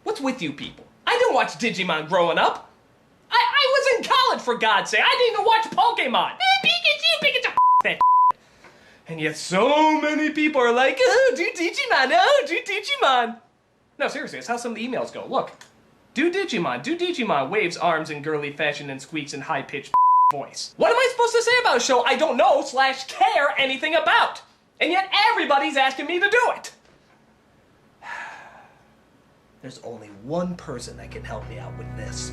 What's with you people? I didn't watch Digimon growing up. I was in college, for God's sake. I didn't even watch Pokemon. Pikachu, that. And yet so many people are like, oh, do Digimon. No, seriously, it's how some of the emails go. Look, do Digimon waves arms in girly fashion and squeaks in high-pitched voice. What am I supposed to say about a show I don't know / care anything about? And yet everybody's asking me to do it. There's only one person that can help me out with this.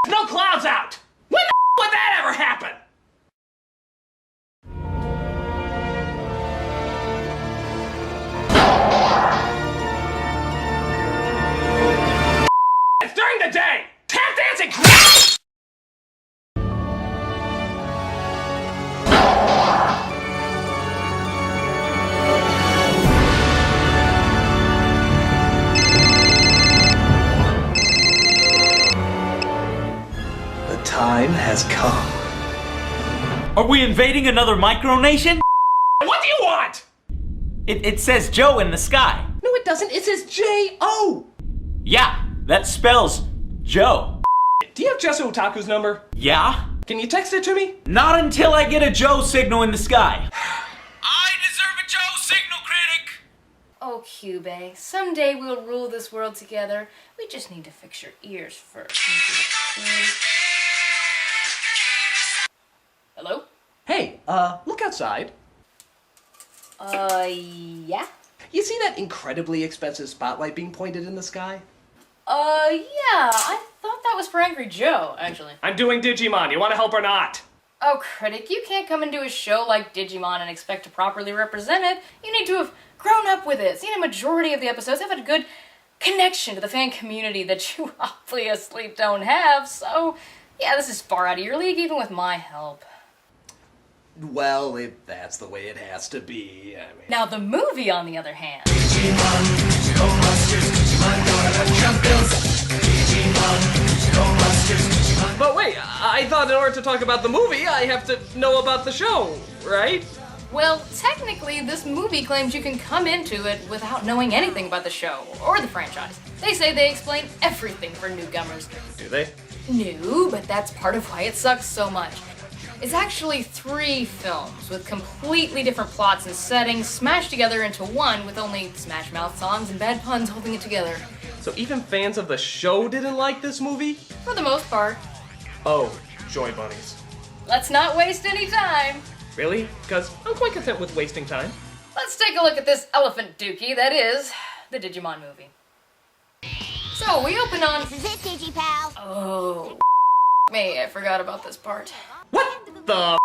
No clouds out! When the would that ever happen? It's during the day! Tap dancing! Time has come. Are we invading another micronation? What do you want? It says Joe in the sky. No, it doesn't. It says J-O. Yeah, that spells Joe. Do you have JesuOtaku's number? Yeah? Can you text it to me? Not until I get a Joe signal in the sky. I deserve a Joe signal, Critic. Oh, Cube, someday we'll rule this world together. We just need to fix your ears first. Hello? Hey, look outside. Yeah? You see that incredibly expensive spotlight being pointed in the sky? Yeah, I thought that was for Angry Joe, actually. I'm doing Digimon. You want to help or not? Oh, Critic, you can't come and do a show like Digimon and expect to properly represent it. You need to have grown up with it, seen a majority of the episodes, have a good connection to the fan community that you obviously don't have, so yeah, this is far out of your league, even with my help. Well, if that's the way it has to be, I mean... Now, the movie, on the other hand... But wait, I thought in order to talk about the movie, I have to know about the show, right? Well, technically, this movie claims you can come into it without knowing anything about the show, or the franchise. They say they explain everything for newcomers. Do they? No, but that's part of why it sucks so much. It's actually 3 films with completely different plots and settings smashed together into one with only Smash Mouth songs and bad puns holding it together. So even fans of the show didn't like this movie? For the most part. Oh, joy bunnies. Let's not waste any time. Really? Because I'm quite content with wasting time. Let's take a look at this elephant dookie that is the Digimon movie. So we open on... This is it, DigiPal. Oh, me, I forgot about this part. What the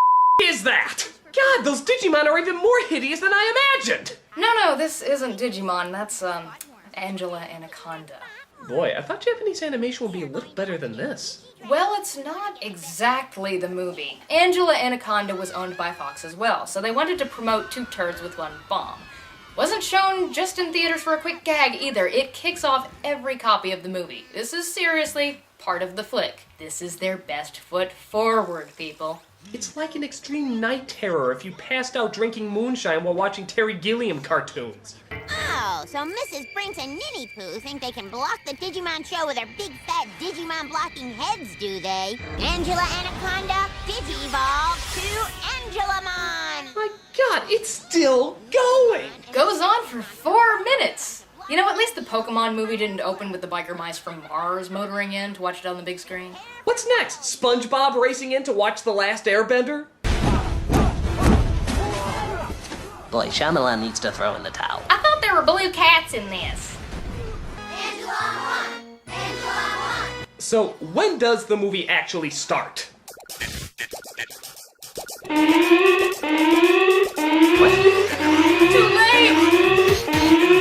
is that? God, those Digimon are even more hideous than I imagined! No, this isn't Digimon. That's, Angela Anaconda. Boy, I thought Japanese animation would be a little better than this. Well, it's not exactly the movie. Angela Anaconda was owned by Fox as well, so they wanted to promote 2 turds with 1 bomb. Wasn't shown just in theaters for a quick gag either. It kicks off every copy of the movie. This is seriously part of the flick. This is their best foot forward, people. It's like an extreme night terror if you passed out drinking moonshine while watching Terry Gilliam cartoons. Oh, so Mrs. Brinks and Ninny Poo think they can block the Digimon show with their big fat Digimon blocking heads, do they? Angela Anaconda, Digi-Evolve to Angelamon! My God, it's still going! Goes on for 4 minutes! You know, at least the Pokemon movie didn't open with the biker mice from Mars motoring in to watch it on the big screen. What's next? SpongeBob racing in to watch The Last Airbender? Boy, Shyamalan needs to throw in the towel. I thought there were blue cats in this. Angelamon! Angelamon! So, when does the movie actually start? Too late!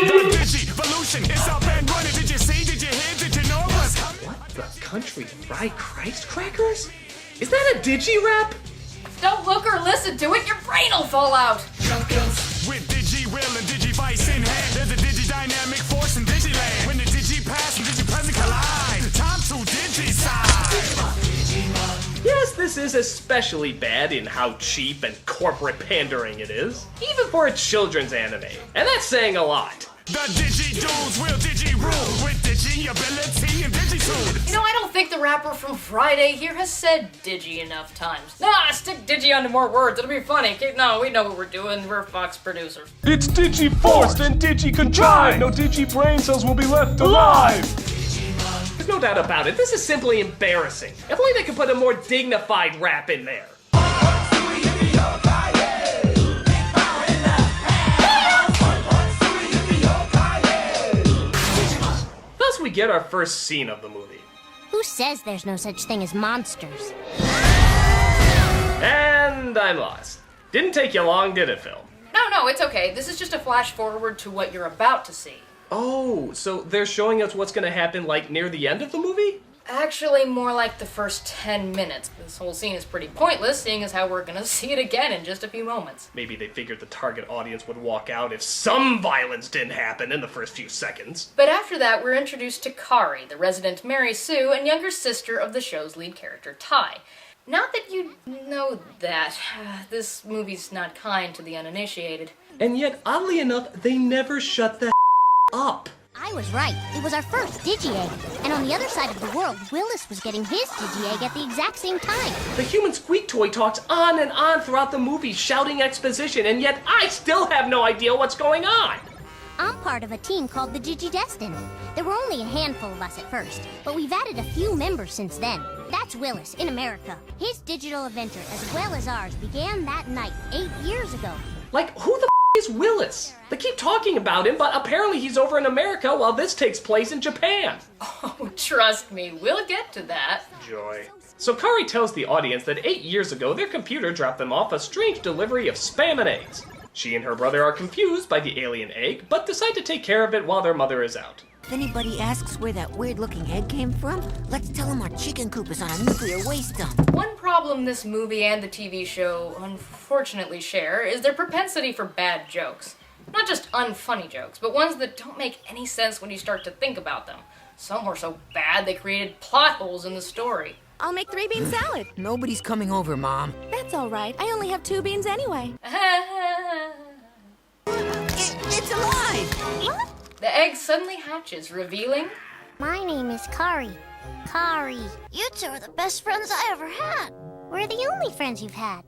The Digivolution is up and running. Did you see? Did you hear? Did you know what's coming? What the country fried Christ crackers? Is that a digi-rap? Don't look or listen to it, your brain will fall out! With Digi-Will and Digivice in hand, there's a This is especially bad in how cheap and corporate pandering it is, even for a children's anime, and that's saying a lot. The Digi-Dudes will Digi-Rule with Digi-Ability and Digi-Tune. You know, I don't think the rapper from Friday here has said Digi enough times. Nah, stick Digi onto more words, it'll be funny. No, we know what we're doing, we're Fox producers. It's Digi-Forced and Digi-Contrived! No Digi-Brain cells will be left alive! There's no doubt about it, this is simply embarrassing. If only they could put a more dignified rap in there. Thus we get our first scene of the movie. Who says there's no such thing as monsters? And I'm lost. Didn't take you long, did it, Phil? No, it's okay. This is just a flash forward to what you're about to see. Oh, so they're showing us what's gonna happen, like, near the end of the movie? Actually, more like the first 10 minutes. This whole scene is pretty pointless, seeing as how we're gonna see it again in just a few moments. Maybe they figured the target audience would walk out if some violence didn't happen in the first few seconds. But after that, we're introduced to Kari, the resident Mary Sue and younger sister of the show's lead character, Tai. Not that you know that. This movie's not kind to the uninitiated. And yet, oddly enough, they never shut the up. I was right. It was our first Digi-Egg. And on the other side of the world, Willis was getting his Digi-Egg at the exact same time. The human squeak toy talks on and on throughout the movie, shouting exposition, and yet I still have no idea what's going on. I'm part of a team called the Digi-Destined. There were only a handful of us at first, but we've added a few members since then. That's Willis, in America. His digital adventure, as well as ours, began that night 8 years ago. Like, who the is Willis? They keep talking about him, but apparently he's over in America while this takes place in Japan. Oh, trust me, we'll get to that. Joy. So Kari tells the audience that 8 years ago their computer dropped them off a strange delivery of spam and eggs. She and her brother are confused by the alien egg, but decide to take care of it while their mother is out. If anybody asks where that weird-looking egg came from, let's tell them our chicken coop is on a nuclear waste dump. One problem this movie and the TV show unfortunately share is their propensity for bad jokes. Not just unfunny jokes, but ones that don't make any sense when you start to think about them. Some were so bad they created plot holes in the story. I'll make 3-bean salad. Nobody's coming over, Mom. That's all right. I only have 2 beans anyway. It's alive! What? The egg suddenly hatches, revealing... My name is Kari. Kari. You two are the best friends I ever had. We're the only friends you've had.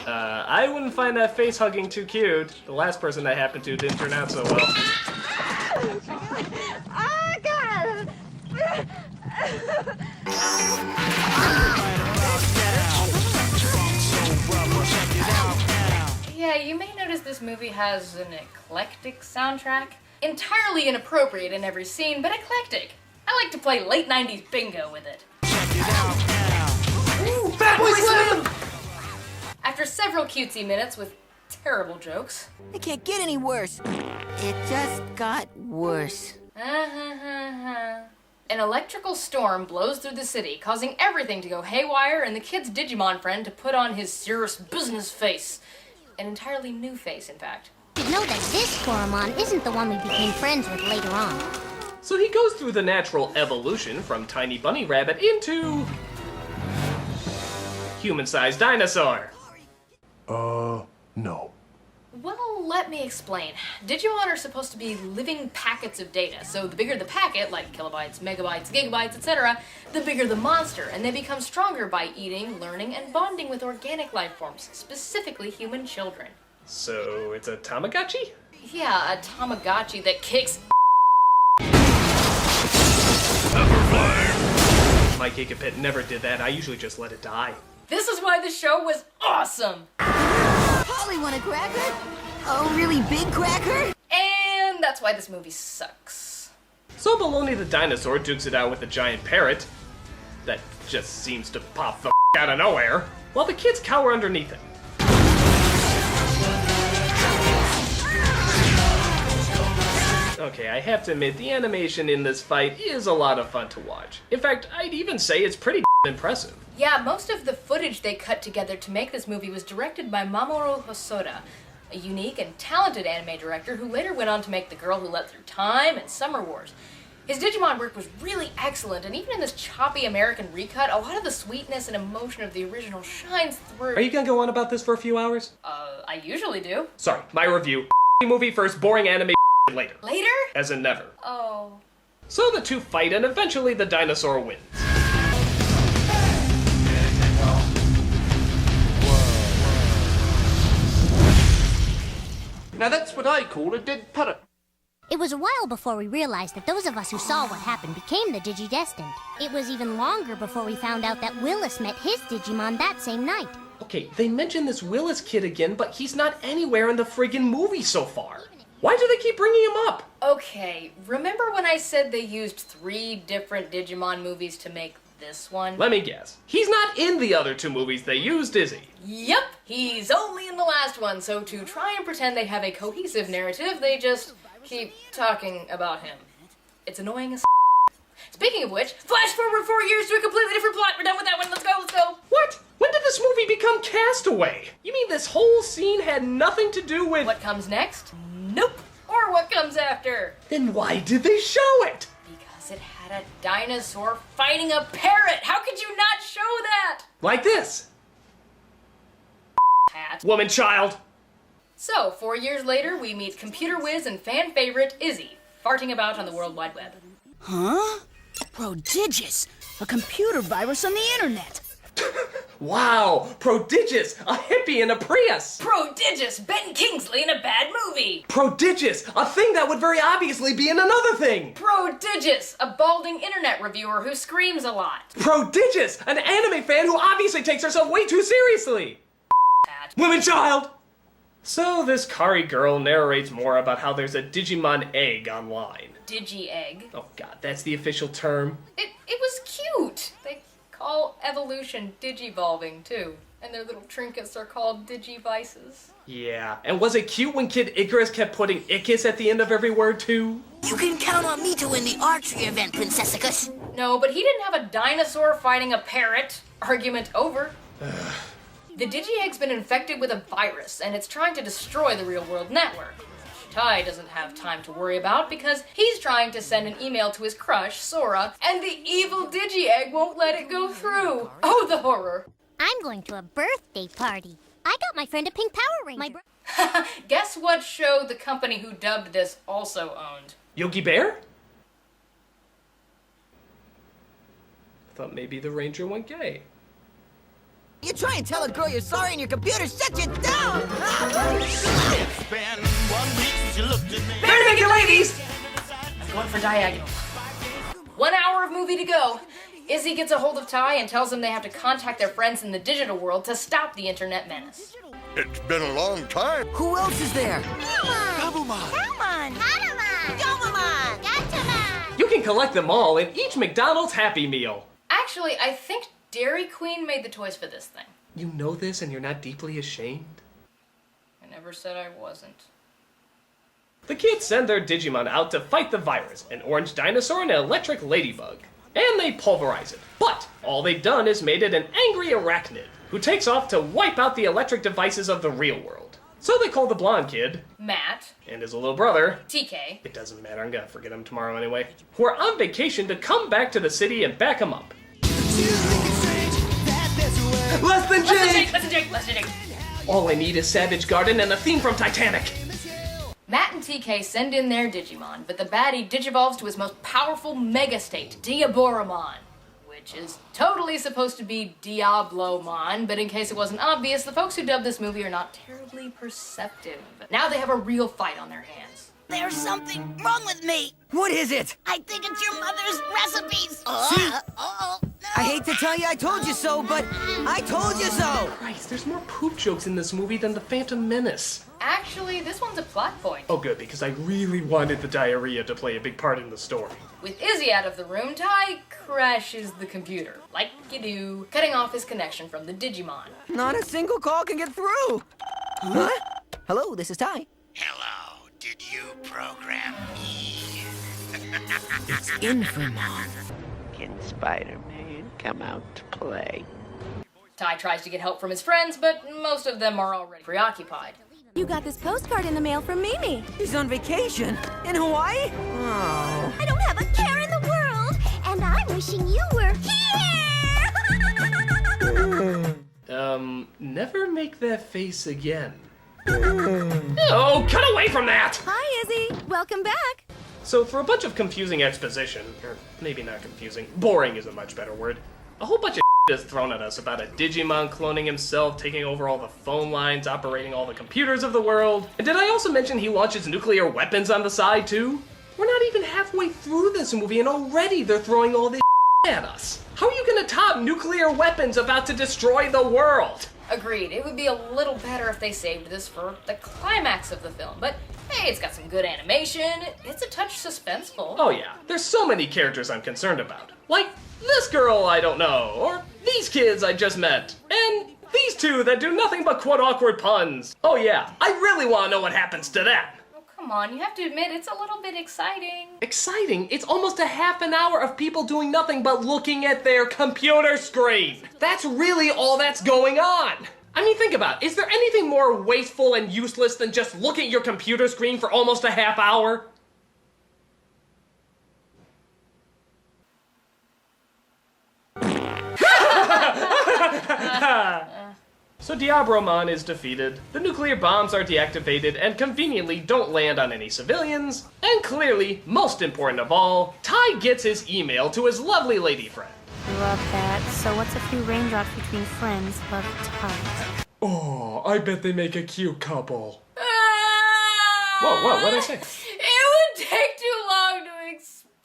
I wouldn't find that face hugging too cute. The last person that happened to didn't turn out so well. Oh, God! Yeah, you may notice this movie has an eclectic soundtrack. Entirely inappropriate in every scene, but eclectic. I like to play late 90s bingo with it. Ooh, Fat Boy Slim! After several cutesy minutes with terrible jokes... It can't get any worse. It just got worse. An electrical storm blows through the city, causing everything to go haywire and the kid's Digimon friend to put on his serious business face. An entirely new face, in fact. You know that this Koromon isn't the one we became friends with later on. So he goes through the natural evolution from tiny bunny rabbit into... human-sized dinosaur. No. Well, let me explain. Digimon are supposed to be living packets of data, so the bigger the packet, like kilobytes, megabytes, gigabytes, etc., the bigger the monster, and they become stronger by eating, learning, and bonding with organic life forms, specifically human children. So it's a Tamagotchi? Yeah, a Tamagotchi that kicks My Gigapet never did that, I usually just let it die. This is why the show was awesome! Polly want a cracker? A really big cracker? And that's why this movie sucks. So Baloney the dinosaur dukes it out with a giant parrot that just seems to pop the out of nowhere, while the kids cower underneath it. Okay, I have to admit, the animation in this fight is a lot of fun to watch. In fact, I'd even say it's pretty impressive. Yeah, most of the footage they cut together to make this movie was directed by Mamoru Hosoda, a unique and talented anime director who later went on to make The Girl Who Leapt Through Time and Summer Wars. His Digimon work was really excellent, and even in this choppy American recut, a lot of the sweetness and emotion of the original shines through. Are you gonna go on about this for a few hours? I usually do. Sorry, my review. Movie first, boring anime later. Later? As in never. Oh. So the two fight, and eventually the dinosaur wins. Now that's what I call a dead parrot. It was a while before we realized that those of us who saw what happened became the Digidestined. It was even longer before we found out that Willis met his Digimon that same night. Okay, they mention this Willis kid again, but he's not anywhere in the friggin' movie so far. Why do they keep bringing him up? Okay, remember when I said they used 3 different Digimon movies to make this one? Let me guess. He's not in the other 2 movies they used, is he? Yep, he's only in the last one, so to try and pretend they have a cohesive narrative, they just keep talking about him. It's annoying as Speaking of which, flash forward 4 years to a completely different plot. We're done with that one. Let's go, let's go. What? When did this movie become Castaway? You mean this whole scene had nothing to do with... What comes next? Nope. Or what comes after? Then why did they show it? Because it had a dinosaur fighting a parrot. How could you not show that? Like this. Hat. Woman, child. So, 4 years later, we meet computer whiz and fan favorite Izzy, farting about on the World Wide Web. Huh? Prodigious! A computer virus on the internet! Wow! Prodigious! A hippie in a Prius! Prodigious! Ben Kingsley in a bad movie! Prodigious! A thing that would very obviously be in another thing! Prodigious! A balding internet reviewer who screams a lot. Prodigious! An anime fan who obviously takes herself way too seriously! Woman, child! So this Kari girl narrates more about how there's a Digimon egg online. Digi-egg. Oh god, that's the official term. It was cute! They call evolution digivolving, too. And their little trinkets are called digivices. Yeah, and was it cute when Kid Icarus kept putting Icus at the end of every word, too? You can count on me to win the archery event, Princessicus. No, but he didn't have a dinosaur fighting a parrot. Argument over. The Digi-Egg's been infected with a virus, and it's trying to destroy the real-world network. Tai doesn't have time to worry about because he's trying to send an email to his crush, Sora, and the evil Digi-Egg won't let it go through. Oh, the horror. I'm going to a birthday party. I got my friend a pink Power Ranger. Guess what show the company who dubbed this also owned? Yogi Bear? I thought maybe the Ranger went gay. You try and tell a girl you're sorry and your computer shuts you down! It's been 1 week since you looked at me. There, naked ladies! I'm going for diagonal. 1 hour of movie to go. Izzy gets a hold of Tai and tells them they have to contact their friends in the digital world to stop the internet menace. It's been a long time. Who else is there? You can collect them all in each McDonald's Happy Meal. Actually, I think Dairy Queen made the toys for this thing. You know this and you're not deeply ashamed? I never said I wasn't. The kids send their Digimon out to fight the virus, an orange dinosaur and an electric ladybug. And they pulverize it. But all they've done is made it an angry arachnid, who takes off to wipe out the electric devices of the real world. So they call the blonde kid, Matt, and his little brother, TK, it doesn't matter, I'm gonna forget him tomorrow anyway, who are on vacation to come back to the city and back him up. Less than Jake! Less than Jake! Less than Jake! All I need is Savage Garden and a theme from Titanic. Matt and TK send in their Digimon, but the baddie digivolves to his most powerful mega state, Diaboromon, which is totally supposed to be Diablomon, but in case it wasn't obvious, the folks who dubbed this movie are not terribly perceptive. Now they have a real fight on their hands. There's something wrong with me! What is it? I think it's your mother's recipes! I hate to tell you I told you so, but I told you so! Christ, there's more poop jokes in this movie than the Phantom Menace. Actually, this one's a plot point. Oh good, because I really wanted the diarrhea to play a big part in the story. With Izzy out of the room, Tai crashes the computer, like you do, cutting off his connection from the Digimon. Not a single call can get through! Huh? Hello, this is Ty. Hello, did you program me? It's Infomon. Can Spider-Man come out to play? Tai tries to get help from his friends, but most of them are already preoccupied. You got this postcard in the mail from Mimi. He's on vacation in Hawaii? Oh. I don't have a care in the world, and I'm wishing you were here! Never make that face again. Oh, cut away from that! Hi, Izzy. Welcome back. So, for a bunch of confusing exposition, or maybe not confusing, boring is a much better word, a whole bunch of is thrown at us about a Digimon cloning himself, taking over all the phone lines, operating all the computers of the world. And did I also mention he launches nuclear weapons on the side, too? We're not even halfway through this movie, and already they're throwing all this at us. How are you gonna top nuclear weapons about to destroy the world? Agreed. It would be a little better if they saved this for the climax of the film, but hey, it's got some good animation. It's a touch suspenseful. Oh yeah, there's so many characters I'm concerned about. Like this girl I don't know, or these kids I just met, and these two that do nothing but quote awkward puns. Oh yeah, I really want to know what happens to them. Oh, come on, you have to admit it's a little bit exciting. Exciting? It's almost a half an hour of people doing nothing but looking at their computer screen. That's really all that's going on. I mean, think about it. Is there anything more wasteful and useless than just looking at your computer screen for almost a half hour? So Diabromon is defeated, the nuclear bombs are deactivated and conveniently don't land on any civilians, and clearly, most important of all, Ty gets his email to his lovely lady friend. Love that. So what's a few raindrops between friends? Love Ty. Oh, I bet they make a cute couple. Whoa, what'd I say? It would take too long to explain.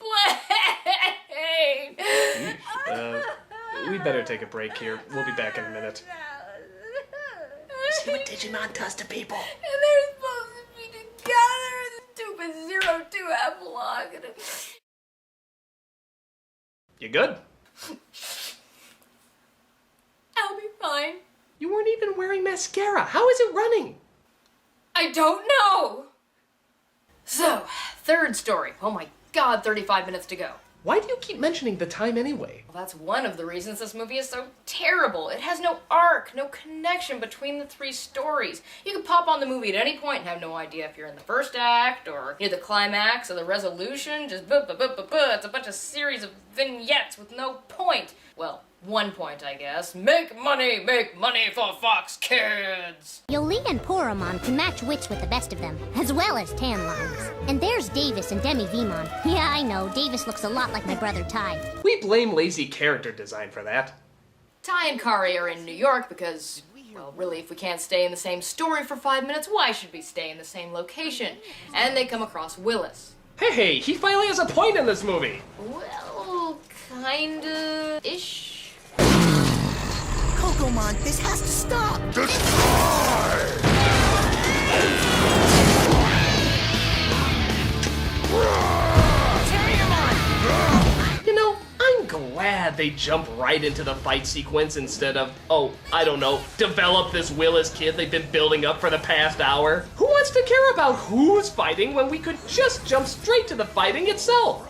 We better take a break here. We'll be back in a minute. See what Digimon does to people. And they're supposed to be together in the stupid 02 epilogue. You good? I'll be fine. You weren't even wearing mascara. How is it running? I don't know. So, third story. Oh my god, 35 minutes to go. Why do you keep mentioning the time anyway? Well, that's one of the reasons this movie is so terrible. It has no arc, no connection between the three stories. You can pop on the movie at any point and have no idea if you're in the first act, or near the climax, or the resolution. Just It's a bunch of series of vignettes with no point. Well, one point, I guess. Make money for Fox Kids! Yoli and Poromon can match wits with the best of them, as well as tan lines. And there's Davis and Demi Vemon. Yeah, I know, Davis looks a lot like my brother Ty. We blame lazy character design for that. Ty and Kari are in New York because, well, really, if we can't stay in the same story for 5 minutes, why should we stay in the same location? And they come across Willis. Hey, he finally has a point in this movie! Well, kinda-ish. Kokomon, this has to stop! You know, I'm glad they jump right into the fight sequence instead of, oh, I don't know, develop this Willis kid they've been building up for the past hour. Who wants to care about who's fighting when we could just jump straight to the fighting itself?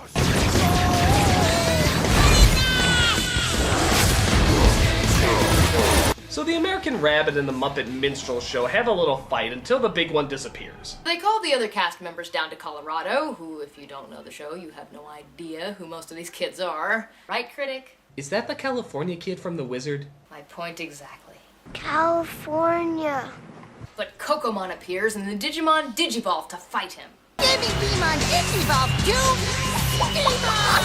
So the American Rabbit and the Muppet Minstrel Show have a little fight until the big one disappears. They call the other cast members down to Colorado, who, if you don't know the show, you have no idea who most of these kids are. Right, Critic? Is that the California kid from The Wizard? My point exactly. California. But Kokomon appears and the Digimon digivolve to fight him. Demi Vemon Digivolve to Digimon!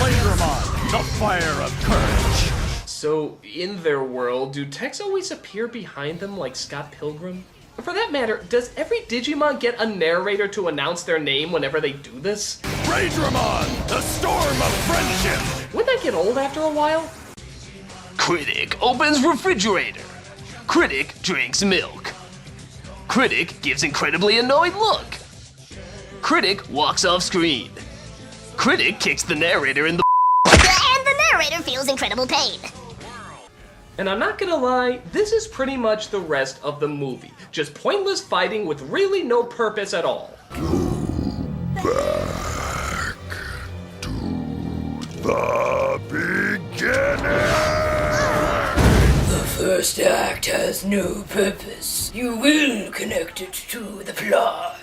Playground, the fire of courage. So, in their world, do techs always appear behind them like Scott Pilgrim? For that matter, does every Digimon get a narrator to announce their name whenever they do this? Raidramon, the storm of friendship. Wouldn't that get old after a while? Critic opens refrigerator. Critic drinks milk. Critic gives incredibly annoyed look. Critic walks off screen. Critic kicks the narrator in the And the narrator feels incredible pain. And I'm not gonna lie, this is pretty much the rest of the movie. Just pointless fighting with really no purpose at all. Back to the beginning. The first act has no purpose. You will connect it to the plot.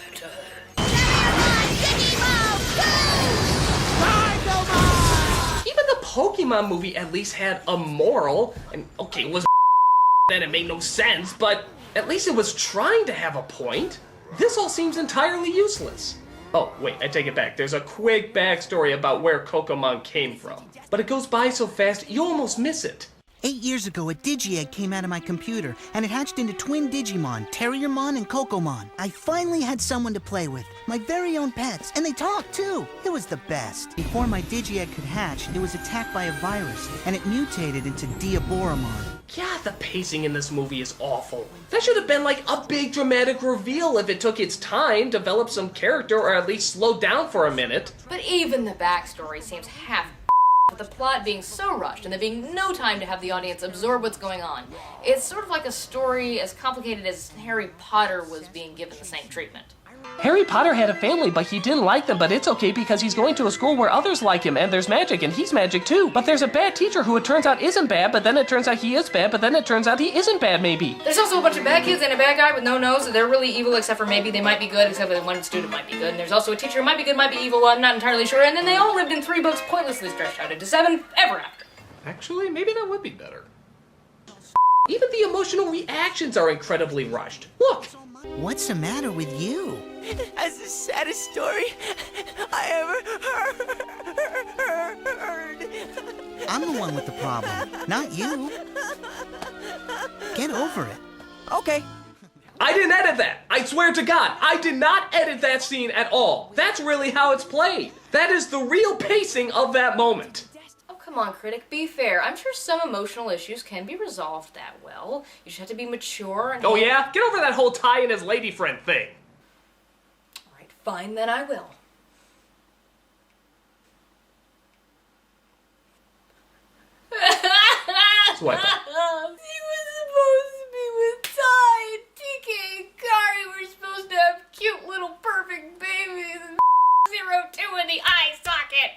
Even the Pokemon movie at least had a moral, and okay, it was then it made no sense, but at least it was trying to have a point. This all seems entirely useless. Oh, wait, I take it back. There's a quick backstory about where Kokomon came from, but it goes by so fast, you almost miss it. 8 years ago, a Digi-Egg came out of my computer, and it hatched into twin Digimon, Terriermon and Kokomon. I finally had someone to play with, my very own pets, and they talked too. It was the best. Before my Digi-Egg could hatch, it was attacked by a virus, and it mutated into Diaboromon. Yeah, the pacing in this movie is awful. That should have been like a big dramatic reveal if it took its time, develop some character, or at least slow down for a minute. But even the backstory seems half with the plot being so rushed and there being no time to have the audience absorb what's going on. It's sort of like a story as complicated as Harry Potter was being given the same treatment. Harry Potter had a family, but he didn't like them, but it's okay because he's going to a school where others like him, and there's magic, and he's magic too. But there's a bad teacher who it turns out isn't bad, but then it turns out he is bad, but then it turns out he isn't bad, maybe. There's also a bunch of bad kids and a bad guy with no nose, so they're really evil except for maybe they might be good, except for one student might be good. And there's also a teacher who might be good, might be evil, I'm not entirely sure, and then they all lived in 3 books pointlessly stretched out into 7 ever after. Actually, maybe that would be better. Even the emotional reactions are incredibly rushed. Look! What's the matter with you? That's the saddest story I ever heard. I'm the one with the problem, not you. Get over it. Okay. I didn't edit that! I swear to God, I did not edit that scene at all. That's really how it's played. That is the real pacing of that moment. Come on, Critic, be fair. I'm sure some emotional issues can be resolved that well. You just have to be mature and... Oh yeah? Get over that whole Ty and his lady friend thing. Alright, fine, then I will. That's what I thought. He was supposed to be with Ty and TK and Kari were supposed to have cute little perfect babies and 02 in the eye socket.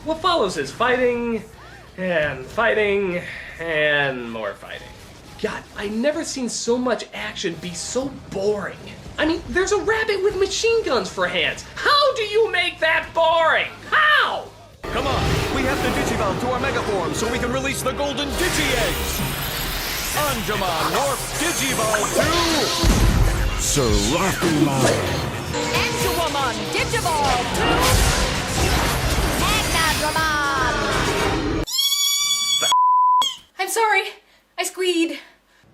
What follows is fighting, and more fighting. God, I've never seen so much action be so boring. I mean, there's a rabbit with machine guns for hands. How do you make that boring? How? Come on, we have to digivolve to our mega form so we can release the golden Digi-Eggs. Anjumon Morph Digivolve to... Seraphimon. Anjumon Digivolve to... I'm sorry. I squeed.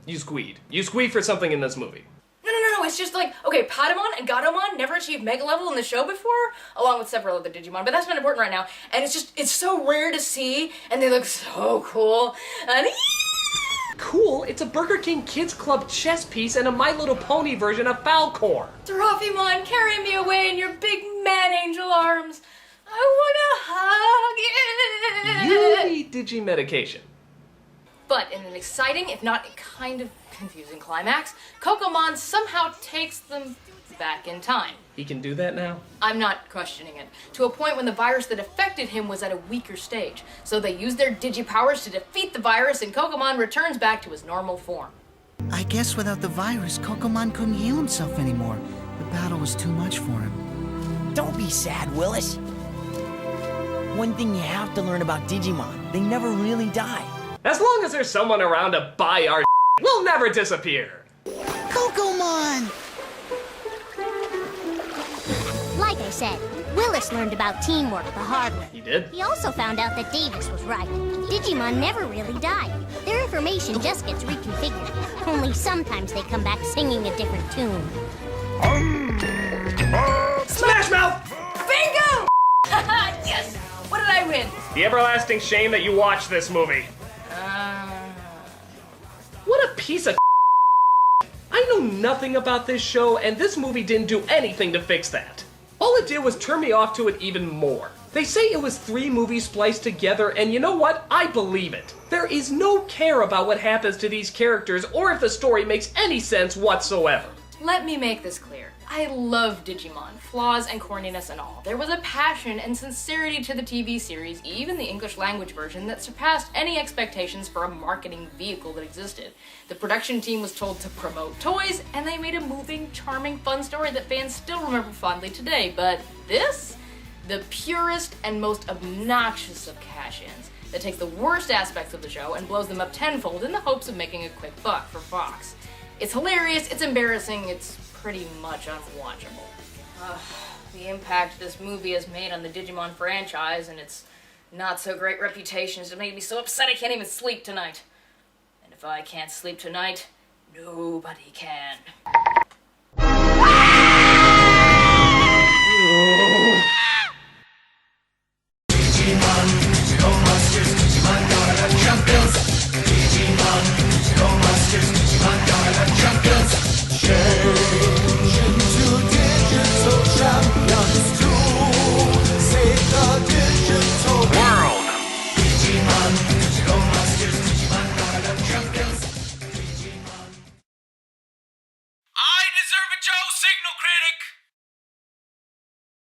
You squeed. You squeed for something in this movie. No, it's just like, okay, Patamon and Gatomon never achieved Mega Level in the show before, along with several other Digimon, but that's not important right now, and it's so rare to see, and they look so cool, and Cool? It's a Burger King Kids Club chess piece and a My Little Pony version of Falcor. Seraphimon, carry me away in your big man-angel arms. I wanna hug it. You need Digi-medication. But in an exciting, if not kind of confusing climax, Kokomon somehow takes them back in time. He can do that now? I'm not questioning it. To a point when the virus that affected him was at a weaker stage. So they use their Digi-powers to defeat the virus and Kokomon returns back to his normal form. I guess without the virus, Kokomon couldn't heal himself anymore. The battle was too much for him. Don't be sad, Willis. One thing you have to learn about Digimon, they never really die. As long as there's someone around to buy our we'll never disappear. Kokomon! Like I said, Willis learned about teamwork the hard way. He did? He also found out that Davis was right. Digimon never really die. Their information just gets reconfigured. Only sometimes they come back singing a different tune. Smash Mouth! Bingo! Yes! What did I win? The everlasting shame that you watched this movie. What a piece of I know nothing about this show, and this movie didn't do anything to fix that. All it did was turn me off to it even more. They say it was 3 movies spliced together, and you know what? I believe it. There is no care about what happens to these characters or if the story makes any sense whatsoever. Let me make this clear. I love Digimon, flaws and corniness and all. There was a passion and sincerity to the TV series, even the English language version, that surpassed any expectations for a marketing vehicle that existed. The production team was told to promote toys, and they made a moving, charming, fun story that fans still remember fondly today. But this? The purest and most obnoxious of cash-ins that takes the worst aspects of the show and blows them up tenfold in the hopes of making a quick buck for Fox. It's hilarious, it's embarrassing, it's pretty much unwatchable. The impact this movie has made on the Digimon franchise and its not-so-great reputation has made me so upset I can't even sleep tonight. And if I can't sleep tonight, nobody can.